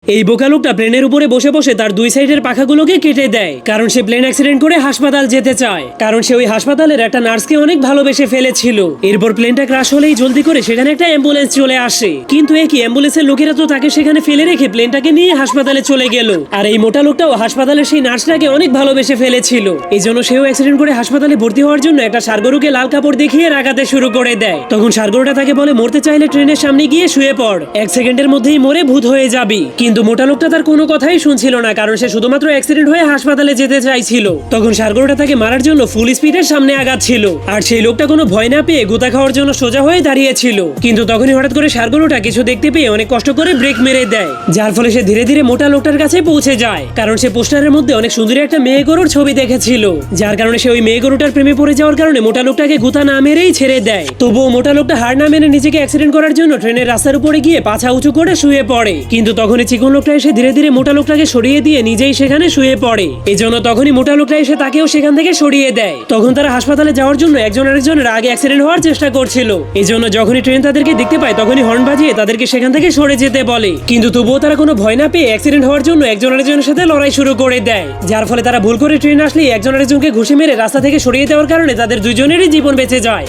এই বোকা লোকটা প্লেনের উপরে বসে বসে তার দুই সাইডের পাখাগুলোকে কেটে দেয়, কারণ সে প্লেন অ্যাক্সিডেন্ট করে হাসপাতাল যেতে চায়, কারণ সে ওই হাসপাতালের একটা নার্সকে অনেক ভালোবেসে ফেলেছিল। এরপর প্লেনটা ক্রাশ হলেই জলদি করে সেখানে একটা অ্যাম্বুলেন্স চলে আসে, কিন্তু একই অ্যাম্বুলেন্সের লোকেরা তো তাকে সেখানে ফেলে রেখে প্লেনটাকে নিয়ে হাসপাতালে চলে গেল। আর এই মোটা লোকটাও হাসপাতালের সেই নার্সটাকে অনেক ভালোবেসে ফেলেছিল, এই জন্য সেও অ্যাক্সিডেন্ট করে হাসপাতালে ভর্তি হওয়ার জন্য একটা ষাঁড়গরুকে লাল কাপড় দেখিয়ে রাগাতে শুরু করে দেয়। তখন ষাঁড়গরুটা তাকে বলে, মরতে চাইলে ট্রেনের সামনে গিয়ে শুয়ে পড়, 1 সেকেন্ডের মধ্যেই মরে ভূত হয়ে যাবি। কিন্তু মোটা লোকটা তার কোনো কথাই শুনছিল না, কারণ সে শুধুমাত্র অ্যাক্সিডেন্ট হয়ে হাসপাতালে যেতে চাইছিল। তখন ষাঁড়গরুটা তাকে মারার জন্য ফুল স্পিডের সামনে আগাচ্ছিল, আর সেই লোকটা কোনো ভয় না পেয়ে গোতা খাওয়ার জন্য সোজা হয়ে দাঁড়িয়েছিল। কিন্তু তখনই হঠাৎ করে ষাঁড়গরুটা কিছু দেখতে পেয়ে অনেক কষ্ট করে ব্রেক মেরে দেয়, যার ফলে সে ধীরে ধীরে মোটা লোকটার কাছে পৌঁছে যায়, কারণ সে পোস্টারের মধ্যে অনেক সুন্দরী একটা মেয়ে গরুর ছবি দেখেছিল, যার কারণে সে ওই মেয়ে গরুটার প্রেমে পড়ে যাওয়ার কারণে মোটা লোকটাকে গুতা না মেরেই ছেড়ে দেয়। তবুও মোটা লোকটা হার না মেনে নিজেকে অ্যাক্সিডেন্ট করার জন্য ট্রেনের রাস্তার উপরে গিয়ে পাছা উঁচু করে শুয়ে পড়ে। কিন্তু তখনই চিকন লোকটা এসে ধীরে ধীরে মোটা লোকটাকে সরিয়ে দিয়ে নিজেই সেখানে শুয়ে পড়ে, এজন্য তখনই মোটা লোকটা এসে তাকেও সেখান থেকে সরিয়ে দেয়। তখন তারা হাসপাতালে যাওয়ার জন্য একজন আরেকজনের আগে অ্যাক্সিডেন্ট হওয়ার চেষ্টা করছিল, এজন্য যখনই ট্রেন তাদেরকে দেখতে পায় তখনই হর্ন বাজিয়ে তাদেরকে সেখান থেকে সরে যেতে বলে। কিন্তু তবুও তারা কোনো ভয় না পেয়ে অ্যাক্সিডেন্ট হওয়ার জন্য একজন আরেকজনের সাথে লড়াই শুরু করে দেয়, যার ফলে তারা ভুল করে ট্রেন আসলে একজন আরেকজনকে ঘুষি মেরে রাস্তা থেকে সরিয়ে দেওয়ার কারণে তাদের দুজনেরই জীবন বেঁচে যায়।